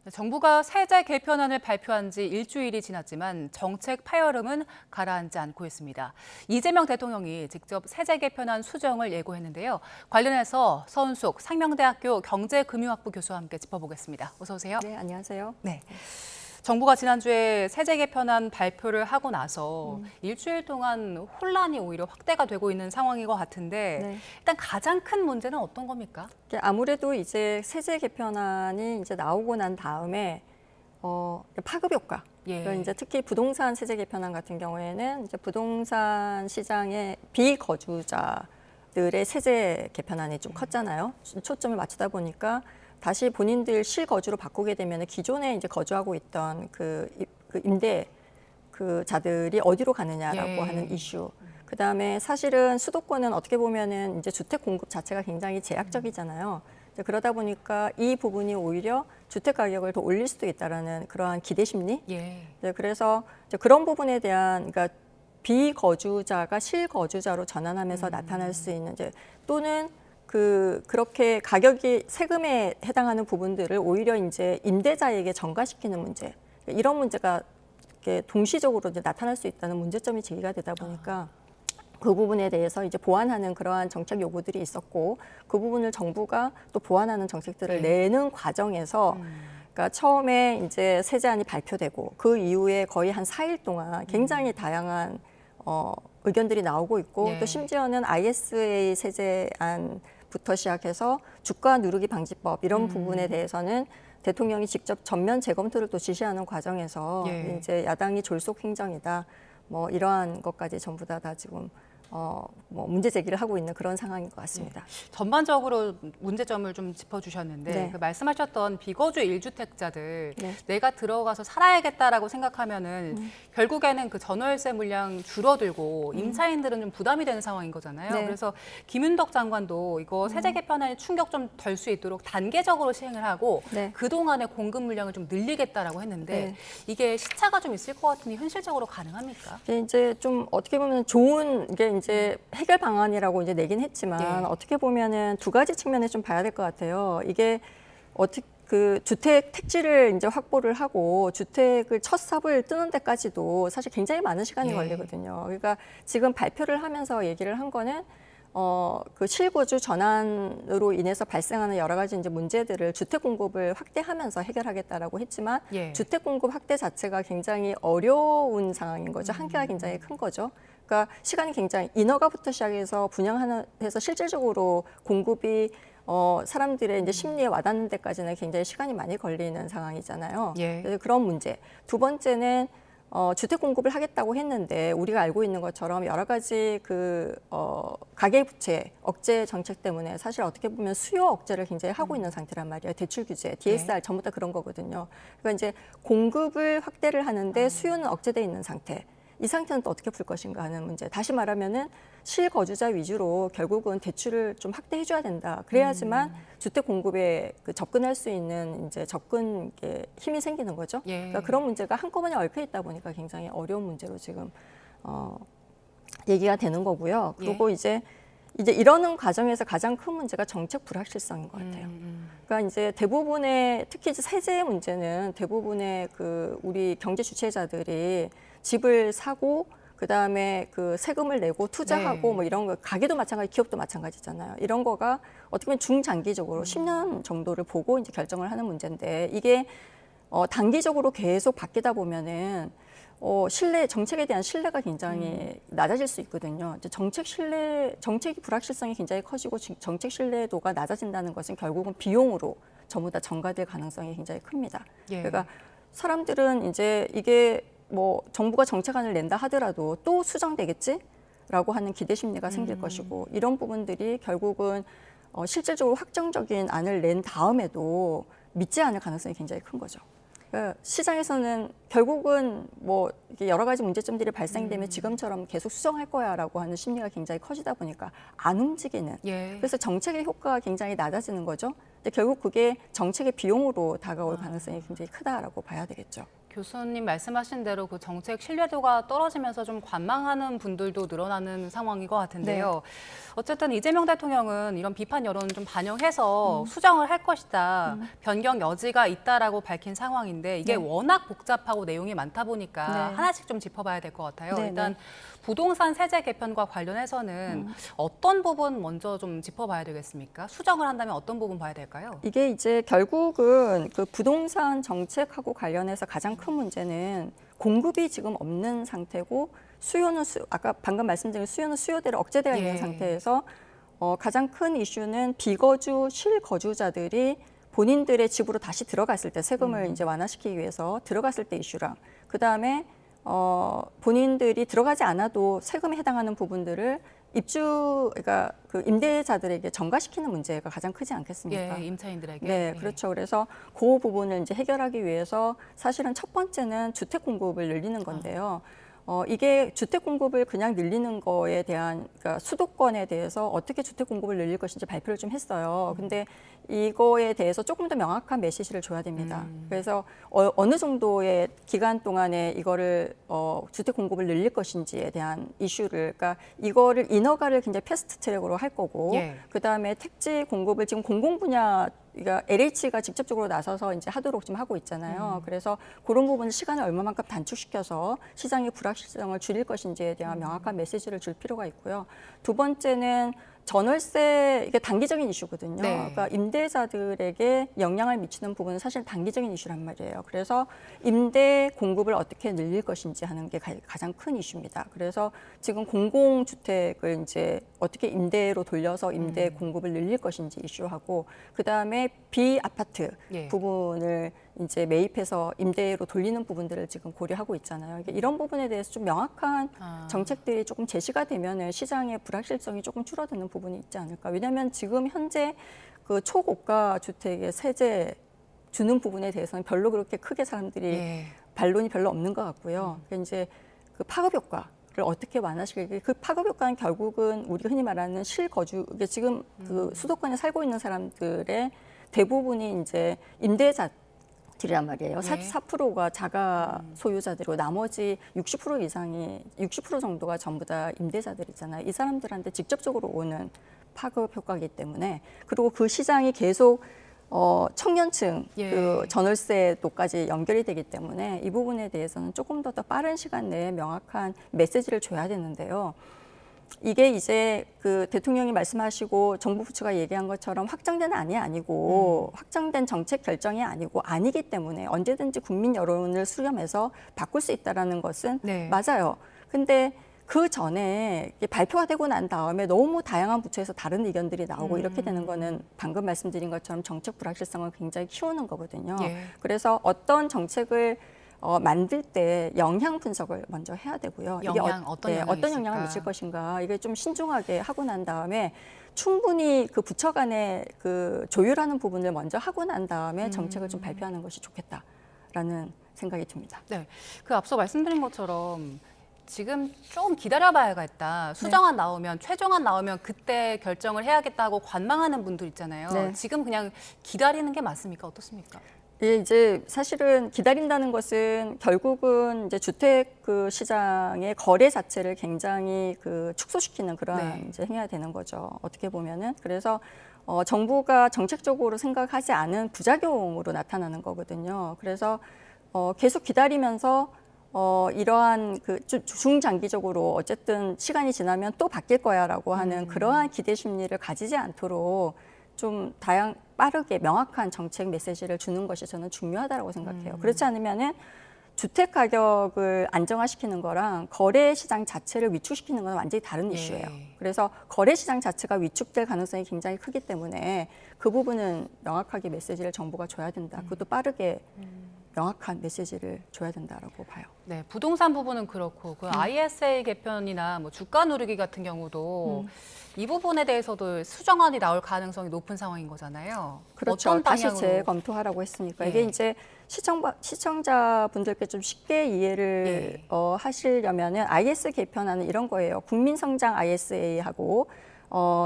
정부가 세제 개편안을 발표한 지 일주일이 지났지만 정책 파열음은 가라앉지 않고 있습니다. 이재명 대통령이 직접 세제 개편안 수정을 예고했는데요. 관련해서 서은숙 상명대학교 경제금융학부 교수와 함께 짚어보겠습니다. 어서 오세요. 네, 안녕하세요. 네. 정부가 지난주에 세제 개편안 발표를 하고 나서 일주일 동안 혼란이 오히려 확대가 되고 있는 상황인 것 같은데 네. 일단 가장 큰 문제는 어떤 겁니까? 아무래도 이제 세제 개편안이 이제 나오고 난 다음에 파급 효과. 예. 그러니까 이제 특히 부동산 세제 개편안 같은 경우에는 이제 부동산 시장의 비거주자들의 세제 개편안이 좀 컸잖아요. 초점을 맞추다 보니까 다시 본인들 실거주로 바꾸게 되면 기존에 이제 거주하고 있던 그 임대 그 자들이 어디로 가느냐라고 예. 하는 이슈. 그다음에 사실은 수도권은 어떻게 보면은 이제 주택 공급 자체가 굉장히 제약적이잖아요. 이제 그러다 보니까 이 부분이 오히려 주택 가격을 더 올릴 수도 있다라는 그러한 기대 심리. 예. 네, 그래서 이제 그런 부분에 대한 그러니까 비거주자가 실거주자로 전환하면서 나타날 수 있는 이제 또는 그렇게 가격이 세금에 해당하는 부분들을 오히려 이제 임대자에게 전가시키는 문제 이런 문제가 이렇게 동시적으로 이제 나타날 수 있다는 문제점이 제기가 되다 보니까 그 부분에 대해서 이제 보완하는 그러한 정책 요구들이 있었고 그 부분을 정부가 또 보완하는 정책들을 내는 과정에서 그러니까 처음에 이제 세제안이 발표되고 그 이후에 거의 한 4일 동안 굉장히 다양한 의견들이 나오고 있고 또 심지어는 ISA 세제안부터 시작해서 주가 누르기 방지법 이런 부분에 대해서는 대통령이 직접 전면 재검토를 또 지시하는 과정에서 이제 야당이 졸속 행정이다 뭐 이러한 것까지 전부 다 지금 뭐 문제 제기를 하고 있는 그런 상황인 것 같습니다. 전반적으로 문제점을 좀 짚어주셨는데 네. 그 말씀하셨던 비거주 1주택자들 네. 내가 들어가서 살아야겠다라고 생각하면은 결국에는 그 전월세 물량 줄어들고 임차인들은 좀 부담이 되는 상황인 거잖아요. 네. 그래서 김윤덕 장관도 이거 세제 개편안이 충격 좀 덜 수 있도록 단계적으로 시행을 하고 네. 그동안의 공급 물량을 좀 늘리겠다라고 했는데 네. 이게 시차가 좀 있을 것 같으니 현실적으로 가능합니까? 이게 이제 좀 어떻게 보면 좋은 게 이제 해결 방안이라고 이제 내긴 했지만 어떻게 보면은 두 가지 측면에 좀 봐야 될 것 같아요. 이게 어떻게 그 주택 택지를 이제 확보를 하고 주택을 첫 삽을 뜨는 데까지도 사실 굉장히 많은 시간이 걸리거든요. 그러니까 지금 발표를 하면서 얘기를 한 거는 그 실거주 전환으로 인해서 발생하는 여러 가지 이제 문제들을 주택 공급을 확대하면서 해결하겠다라고 했지만 주택 공급 확대 자체가 굉장히 어려운 상황인 거죠. 한계가 굉장히 큰 거죠. 그러니까 시간이 굉장히 인허가부터 시작해서 분양해서 실질적으로 공급이 사람들의 이제 심리에 와닿는 데까지는 굉장히 시간이 많이 걸리는 상황이잖아요. 그래서 그런 문제. 두 번째는 주택 공급을 하겠다고 했는데 우리가 알고 있는 것처럼 여러 가지 가계부채 억제 정책 때문에 사실 어떻게 보면 수요 억제를 굉장히 하고 있는 상태란 말이에요. 대출 규제, DSR 전부 다 그런 거거든요. 그러니까 이제 공급을 확대를 하는데 수요는 억제돼 있는 상태. 이 상태는 또 어떻게 풀 것인가 하는 문제. 다시 말하면은 실거주자 위주로 결국은 대출을 좀 확대해줘야 된다. 그래야지만 주택 공급에 접근할 수 있는 이제 접근 힘이 생기는 거죠. 그러니까 그런 문제가 한꺼번에 얽혀 있다 보니까 굉장히 어려운 문제로 지금 얘기가 되는 거고요. 그리고 이제 이러는 과정에서 가장 큰 문제가 정책 불확실성인 것 같아요. 그러니까 이제 대부분의 특히 이제 세제 문제는 대부분의 우리 경제 주체자들이 집을 사고 그다음에 그 세금을 내고 투자하고 뭐 이런 거 가게도 마찬가지, 기업도 마찬가지잖아요. 이런 거가 어떻게 보면 중장기적으로 10년 정도를 보고 이제 결정을 하는 문제인데 이게 단기적으로 계속 바뀌다 보면은 정책에 대한 신뢰가 굉장히 낮아질 수 있거든요. 이제 정책이 불확실성이 굉장히 커지고 정책 신뢰도가 낮아진다는 것은 결국은 비용으로 전부 다 전가될 가능성이 굉장히 큽니다. 그러니까 사람들은 이제 이게 뭐 정부가 정책안을 낸다 하더라도 또 수정되겠지라고 하는 기대 심리가 생길 것이고 이런 부분들이 결국은 실질적으로 확정적인 안을 낸 다음에도 믿지 않을 가능성이 굉장히 큰 거죠. 그러니까 시장에서는 결국은 뭐 여러 가지 문제점들이 발생되면 지금처럼 계속 수정할 거야라고 하는 심리가 굉장히 커지다 보니까 안 움직이는. 그래서 정책의 효과가 굉장히 낮아지는 거죠. 근데 결국 그게 정책의 비용으로 다가올 가능성이 굉장히 크다라고 봐야 되겠죠. 교수님 말씀하신 대로 그 정책 신뢰도가 떨어지면서 좀 관망하는 분들도 늘어나는 상황인 것 같은데요. 어쨌든 이재명 대통령은 이런 비판 여론을 좀 반영해서 수정을 할 것이다, 변경 여지가 있다라고 밝힌 상황인데 이게 워낙 복잡하고 내용이 많다 보니까 하나씩 좀 짚어봐야 될 것 같아요. 일단 부동산 세제 개편과 관련해서는 어떤 부분 먼저 좀 짚어봐야 되겠습니까? 수정을 한다면 어떤 부분 봐야 될까요? 이게 이제 결국은 그 부동산 정책하고 관련해서 가장 큰 문제는 공급이 지금 없는 상태고 수요는 아까 방금 말씀드린 수요는 수요대로 억제되어 있는 상태에서 가장 큰 이슈는 비거주 실거주자들이 본인들의 집으로 다시 들어갔을 때 세금을 이제 완화시키기 위해서 들어갔을 때 이슈랑 그다음에 본인들이 들어가지 않아도 세금에 해당하는 부분들을 그러니까 그 임대자들에게 전가시키는 문제가 가장 크지 않겠습니까? 예, 임차인들에게. 네, 그렇죠. 그래서 그 부분을 이제 해결하기 위해서 사실은 첫 번째는 주택 공급을 늘리는 건데요. 이게 주택 공급을 그냥 늘리는 거에 대한 그러니까 수도권에 대해서 어떻게 주택 공급을 늘릴 것인지 발표를 좀 했어요. 근데 이거에 대해서 조금 더 명확한 메시지를 줘야 됩니다. 그래서 어느 정도의 기간 동안에 이거를 주택 공급을 늘릴 것인지에 대한 이슈를 그러니까 이거를 인허가를 굉장히 패스트 트랙으로 할 거고 그다음에 택지 공급을 지금 공공 분야 그러니까 LH가 직접적으로 나서서 이제 하도록 지금 하고 있잖아요. 그래서 그런 부분을 시간을 얼마만큼 단축시켜서 시장의 불확실성을 줄일 것인지에 대한 명확한 메시지를 줄 필요가 있고요. 두 번째는 전월세 이게 단기적인 이슈거든요. 그러니까 임대자들에게 영향을 미치는 부분은 사실 단기적인 이슈란 말이에요. 그래서 임대 공급을 어떻게 늘릴 것인지 하는 게 가장 큰 이슈입니다. 그래서 지금 공공주택을 이제 어떻게 임대로 돌려서 임대 공급을 늘릴 것인지 이슈하고 그다음에 비아파트 부분을 이제 매입해서 임대로 돌리는 부분들을 지금 고려하고 있잖아요. 이런 부분에 대해서 좀 명확한 정책들이 조금 제시가 되면은 시장의 불확실성이 조금 줄어드는 부분이 있지 않을까. 왜냐하면 지금 현재 그 초고가 주택의 세제 주는 부분에 대해서는 별로 그렇게 크게 사람들이 반론이 별로 없는 것 같고요. 그러니까 이제 그 파급 효과. 를 어떻게 완화시킬지 그 파급 효과는 결국은 우리가 흔히 말하는 실거주 이게 지금 그 수도권에 살고 있는 사람들의 대부분이 이제 임대자들이란 말이에요. 44%가 자가 소유자들이고 나머지 60% 이상이 60% 정도가 전부 다 임대자들이잖아요. 이 사람들한테 직접적으로 오는 파급 효과이기 때문에 그리고 그 시장이 계속 청년층 그 전월세도까지 연결이 되기 때문에 이 부분에 대해서는 조금 더 빠른 시간 내에 명확한 메시지를 줘야 되는데요. 이게 이제 그 대통령이 말씀하시고 정부 부처가 얘기한 것처럼 확정된 안이 아니고 확정된 정책 결정이 아니기 때문에 언제든지 국민 여론을 수렴해서 바꿀 수 있다라는 것은 맞아요. 근데 그 전에 발표가 되고 난 다음에 너무 다양한 부처에서 다른 의견들이 나오고 이렇게 되는 거는 방금 말씀드린 것처럼 정책 불확실성을 굉장히 키우는 거거든요. 그래서 어떤 정책을 만들 때 영향 분석을 먼저 해야 되고요. 어떤 영향을 미칠 것인가 이게 좀 신중하게 하고 난 다음에 충분히 그 부처 간의 그 조율하는 부분을 먼저 하고 난 다음에 정책을 좀 발표하는 것이 좋겠다라는 생각이 듭니다. 네, 그 앞서 말씀드린 것처럼 지금 좀 기다려봐야겠다. 수정안 나오면 최종안 나오면 그때 결정을 해야겠다고 관망하는 분들 있잖아요. 지금 그냥 기다리는 게 맞습니까? 어떻습니까? 예, 이제 사실은 기다린다는 것은 결국은 이제 주택 그 시장의 거래 자체를 굉장히 그 축소시키는 그러한 이제 행위가 되는 거죠. 어떻게 보면은 그래서 정부가 정책적으로 생각하지 않은 부작용으로 나타나는 거거든요. 그래서 계속 기다리면서 이러한 그 중장기적으로 어쨌든 시간이 지나면 또 바뀔 거야라고 하는 그러한 기대 심리를 가지지 않도록 좀 빠르게 명확한 정책 메시지를 주는 것이 저는 중요하다고 생각해요. 그렇지 않으면은 주택 가격을 안정화시키는 거랑 거래 시장 자체를 위축시키는 건 완전히 다른 이슈예요. 그래서 거래 시장 자체가 위축될 가능성이 굉장히 크기 때문에 그 부분은 명확하게 메시지를 정부가 줘야 된다. 그것도 빠르게 명확한 메시지를 줘야 된다라고 봐요. 네, 부동산 부분은 그렇고 그 ISA 개편이나 뭐 주가 누르기 같은 경우도 이 부분에 대해서도 수정안이 나올 가능성이 높은 상황인 거잖아요. 그렇죠. 어떤 다시 방향으로? 재검토하라고 했으니까 이게 이제 시청자분들께 좀 쉽게 이해를 하시려면은 IS 개편안은 이런 거예요. 국민성장 ISA하고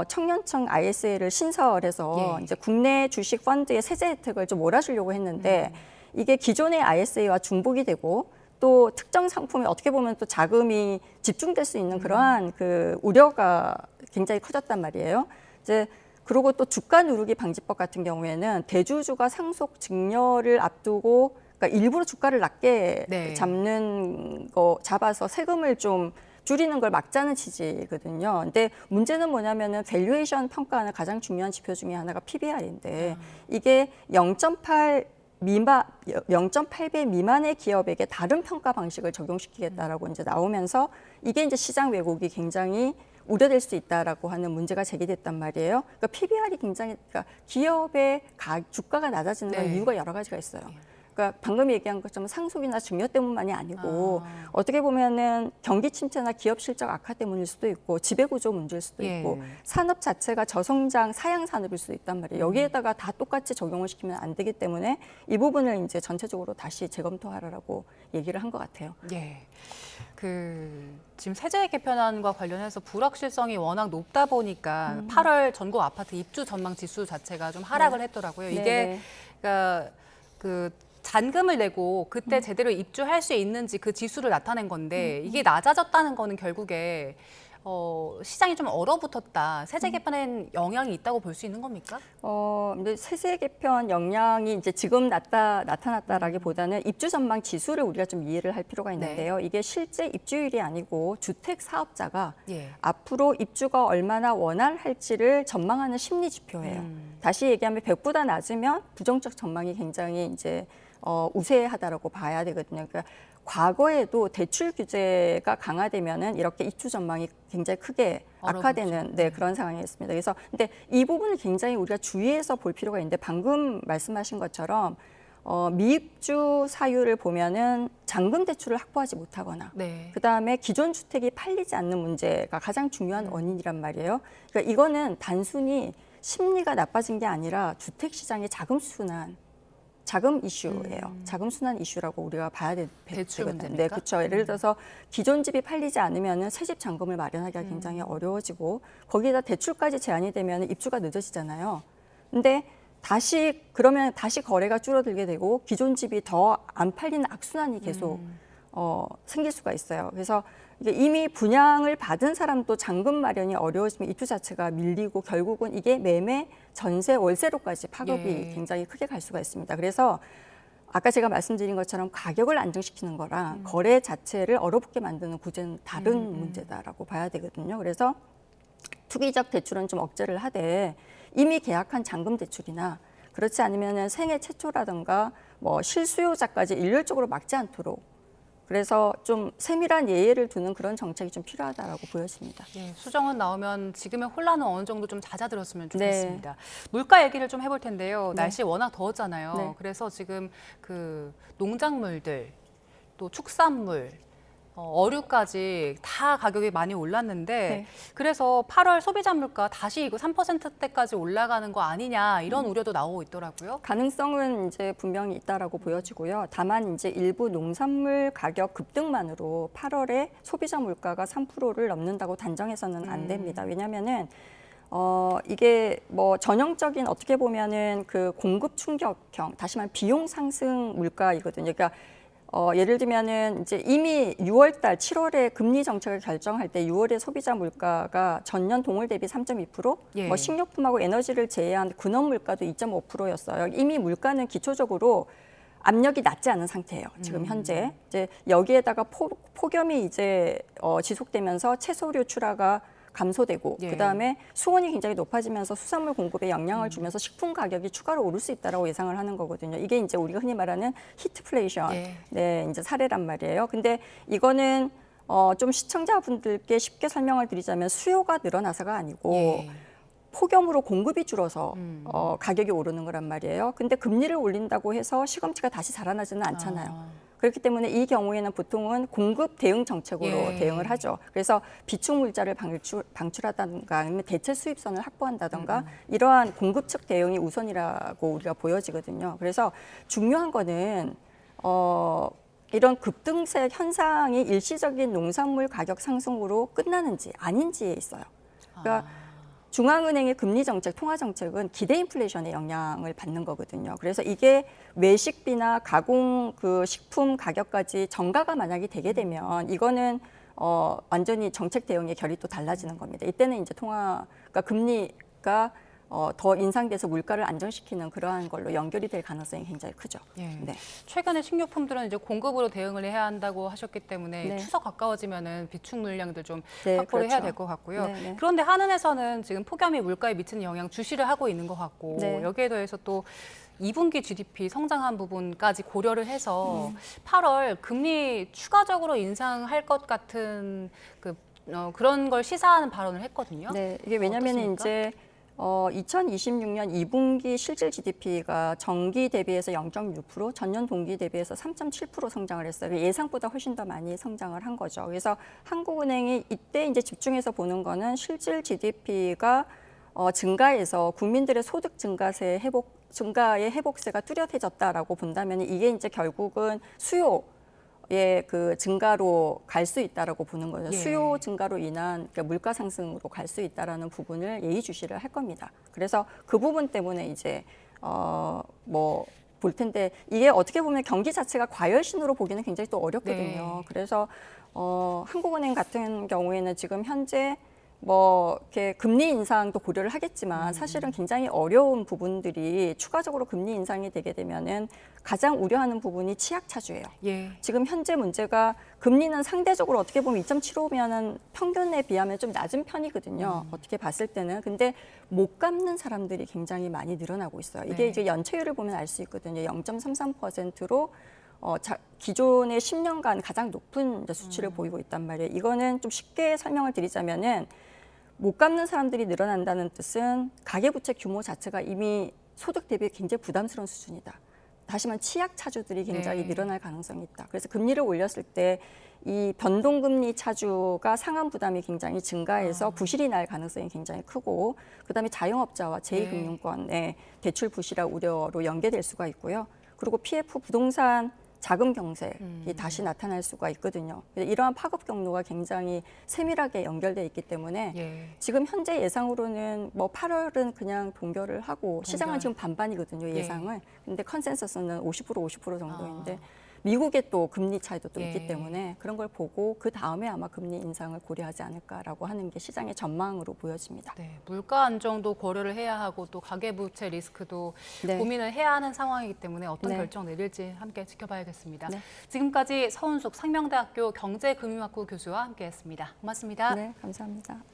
청년층 ISA를 신설해서 이제 국내 주식 펀드의 세제 혜택을 좀 몰아주려고 했는데 이게 기존의 ISA와 중복이 되고 또 특정 상품이 어떻게 보면 또 자금이 집중될 수 있는 그러한 그 우려가 굉장히 커졌단 말이에요. 이제 그리고 또 주가 누르기 방지법 같은 경우에는 대주주가 상속 증여를 앞두고 그러니까 일부러 주가를 낮게 네. 잡아서 세금을 좀 줄이는 걸 막자는 취지거든요. 근데 문제는 뭐냐면은 밸류에이션 평가하는 가장 중요한 지표 중에 하나가 PBR인데 이게 0.8배 미만의 기업에게 다른 평가 방식을 적용시키겠다라고 이제 나오면서 이게 이제 시장 왜곡이 굉장히 우려될 수 있다라고 하는 문제가 제기됐단 말이에요. 그러니까 PBR이 굉장히 그러니까 기업의 주가가 낮아지는 건 네. 이유가 여러 가지가 있어요. 그러니까 방금 얘기한 것처럼 상속이나 증여 때문만이 아니고 어떻게 보면은 경기 침체나 기업 실적 악화 때문일 수도 있고 지배구조 문제일 수도 있고 산업 자체가 저성장 사양 산업일 수도 있단 말이에요. 여기에다가 다 똑같이 적용을 시키면 안 되기 때문에 이 부분을 이제 전체적으로 다시 재검토하라고 얘기를 한 것 같아요. 예. 지금 세제 개편안과 관련해서 불확실성이 워낙 높다 보니까 8월 전국 아파트 입주 전망 지수 자체가 좀 하락을 했더라고요. 이게 그러니까 잔금을 내고 그때 제대로 입주할 수 있는지 그 지수를 나타낸 건데 이게 낮아졌다는 거는 결국에 시장이 좀 얼어붙었다. 세제 개편엔 영향이 있다고 볼 수 있는 겁니까? 근데 세제 개편 영향이 이제 지금 나타났다라기보다는 입주 전망 지수를 우리가 좀 이해를 할 필요가 있는데요. 이게 실제 입주율이 아니고 주택 사업자가 앞으로 입주가 얼마나 원활할지를 전망하는 심리 지표예요. 다시 얘기하면 100보다 낮으면 부정적 전망이 굉장히 이제 우세하다라고 봐야 되거든요. 그러니까 과거에도 대출 규제가 강화되면은 이렇게 입주 전망이 굉장히 크게 악화되는 그런 상황이었습니다. 그래서 근데 이 부분을 굉장히 우리가 주의해서 볼 필요가 있는데 방금 말씀하신 것처럼 미입주 사유를 보면은 잔금 대출을 확보하지 못하거나 그다음에 기존 주택이 팔리지 않는 문제가 가장 중요한 원인이란 말이에요. 그러니까 이거는 단순히 심리가 나빠진 게 아니라 주택 시장의 자금 이슈예요. 자금 순환 이슈라고 우리가 봐야 대출 되거든요. 문제입니까? 네, 그렇죠. 예를 들어서 기존 집이 팔리지 않으면은 새 집 잔금을 마련하기가 굉장히 어려워지고 거기에다 대출까지 제한이 되면 입주가 늦어지잖아요. 근데 그러면 다시 거래가 줄어들게 되고 기존 집이 더 안 팔리는 악순환이 계속 생길 수가 있어요. 그래서 이게 이미 분양을 받은 사람도 잔금 마련이 어려워지면 입주 자체가 밀리고 결국은 이게 매매, 전세, 월세로까지 파급이 굉장히 크게 갈 수가 있습니다. 그래서 아까 제가 말씀드린 것처럼 가격을 안정시키는 거랑 거래 자체를 얼어붙게 만드는 구제는 다른 문제다라고 봐야 되거든요. 그래서 투기적 대출은 좀 억제를 하되 이미 계약한 잔금 대출이나 그렇지 않으면 생애 최초라든가 뭐 실수요자까지 일률적으로 막지 않도록 그래서 좀 세밀한 예의를 두는 그런 정책이 좀 필요하다라고 보여집니다. 수정은 나오면 지금의 혼란은 어느 정도 좀 잦아들었으면 좋겠습니다. 물가 얘기를 좀 해볼 텐데요. 날씨 워낙 더웠잖아요. 그래서 지금 농작물들, 또 축산물, 어류까지 다 가격이 많이 올랐는데 그래서 8월 소비자 물가 다시 이거 3%대까지 올라가는 거 아니냐 이런 우려도 나오고 있더라고요. 가능성은 이제 분명히 있다라고 보여지고요. 다만 이제 일부 농산물 가격 급등만으로 8월에 소비자 물가가 3%를 넘는다고 단정해서는 안 됩니다. 왜냐하면은 이게 뭐 전형적인 어떻게 보면은 그 공급 충격형, 다시 말하면 비용 상승 물가이거든요. 그러니까 예를 들면은 이제 이미 6월달, 7월에 금리 정책을 결정할 때 6월에 소비자 물가가 전년 동월 대비 3.2%, 뭐 식료품하고 에너지를 제외한 근원 물가도 2.5%였어요. 이미 물가는 기초적으로 압력이 낮지 않은 상태예요. 지금 현재 이제 여기에다가 폭염이 이제 지속되면서 채소류 출하가 감소되고 그다음에 수온이 굉장히 높아지면서 수산물 공급에 영향을 주면서 식품 가격이 추가로 오를 수 있다라고 예상을 하는 거거든요. 이게 이제 우리가 흔히 말하는 히트플레이션 이제 사례란 말이에요. 근데 이거는 좀 시청자분들께 쉽게 설명을 드리자면 수요가 늘어나서가 아니고 폭염으로 공급이 줄어서 가격이 오르는 거란 말이에요. 근데 금리를 올린다고 해서 시금치가 다시 자라나지는 않잖아요. 그렇기 때문에 이 경우에는 보통은 공급 대응 정책으로 대응을 하죠. 그래서 비축 물자를 방출하다든가 아니면 대체 수입선을 확보한다든가 이러한 공급 측 대응이 우선이라고 우리가 보여지거든요. 그래서 중요한 거는 이런 급등세 현상이 일시적인 농산물 가격 상승으로 끝나는지 아닌지에 있어요. 그러니까 중앙은행의 금리 정책, 통화 정책은 기대 인플레이션의 영향을 받는 거거든요. 그래서 이게 외식비나 가공 그 식품 가격까지 정가가 만약에 되게 되면 이거는 완전히 정책 대응의 결이 또 달라지는 겁니다. 이때는 이제 그러니까 금리가 더 인상돼서 물가를 안정시키는 그러한 걸로 연결이 될 가능성이 굉장히 크죠. 예. 네. 최근에 식료품들은 이제 공급으로 대응을 해야 한다고 하셨기 때문에 네. 추석 가까워지면은 비축 물량들 좀 네, 확보를 해야 그렇죠. 될 것 같고요. 네, 네. 그런데 한은에서는 지금 폭염이 물가에 미치는 영향 주시를 하고 있는 것 같고 네. 여기에 더해서 또 2분기 GDP 성장한 부분까지 고려를 해서 8월 금리 추가적으로 인상할 것 같은 그런 걸 시사하는 발언을 했거든요. 네, 이게 왜냐하면 어떻습니까? 이제 2026년 2분기 실질 GDP가 전기 대비해서 0.6%, 전년 동기 대비해서 3.7% 성장을 했어요. 예상보다 훨씬 더 많이 성장을 한 거죠. 그래서 한국은행이 이때 이제 집중해서 보는 거는 실질 GDP가 증가해서 국민들의 소득 증가의 회복세가 뚜렷해졌다라고 본다면 이게 이제 결국은 수요의 그 증가로 갈 수 있다라고 보는 거죠. 예. 수요 증가로 인한 그러니까 물가 상승으로 갈 수 있다라는 부분을 예의주시를 할 겁니다. 그래서 그 부분 때문에 이제 뭐 볼 텐데 이게 어떻게 보면 경기 자체가 과열신으로 보기는 굉장히 또 어렵거든요. 네. 그래서 한국은행 같은 경우에는 지금 현재 뭐 이렇게 금리 인상도 고려를 하겠지만 사실은 굉장히 어려운 부분들이 추가적으로 금리 인상이 되게 되면은 가장 우려하는 부분이 치약 차주예요. 예. 지금 현재 문제가 금리는 상대적으로 어떻게 보면 2.75면은 평균에 비하면 좀 낮은 편이거든요. 어떻게 봤을 때는. 근데 못 갚는 사람들이 굉장히 많이 늘어나고 있어요. 이게 네. 이제 연체율을 보면 알 수 있거든요. 0.33%로 기존의 10년간 가장 높은 이제 수치를 보이고 있단 말이에요. 이거는 좀 쉽게 설명을 드리자면은 못 갚는 사람들이 늘어난다는 뜻은 가계부채 규모 자체가 이미 소득 대비 굉장히 부담스러운 수준이다. 다시 말해 치약 차주들이 굉장히 네. 늘어날 가능성이 있다. 그래서 금리를 올렸을 때 이 변동금리 차주가 상환 부담이 굉장히 증가해서 부실이 날 가능성이 굉장히 크고 그다음에 자영업자와 제2금융권의 대출 부실화 우려로 연계될 수가 있고요. 그리고 PF 부동산 자금 경색이 다시 나타날 수가 있거든요. 이러한 파급 경로가 굉장히 세밀하게 연결돼 있기 때문에 예. 지금 현재 예상으로는 뭐 8월은 그냥 동결을 하고 시장은 지금 반반이거든요, 예상을. 근데 컨센서스는 50% 정도인데 미국의 또 금리 차이도 또 있기 예. 때문에 그런 걸 보고 그 다음에 아마 금리 인상을 고려하지 않을까라고 하는 게 시장의 전망으로 보여집니다. 네, 물가 안정도 고려를 해야 하고 또 가계부채 리스크도 네. 고민을 해야 하는 상황이기 때문에 어떤 네. 결정 내릴지 함께 지켜봐야겠습니다. 네. 지금까지 서은숙 상명대학교 경제금융학부 교수와 함께했습니다. 고맙습니다. 네, 감사합니다.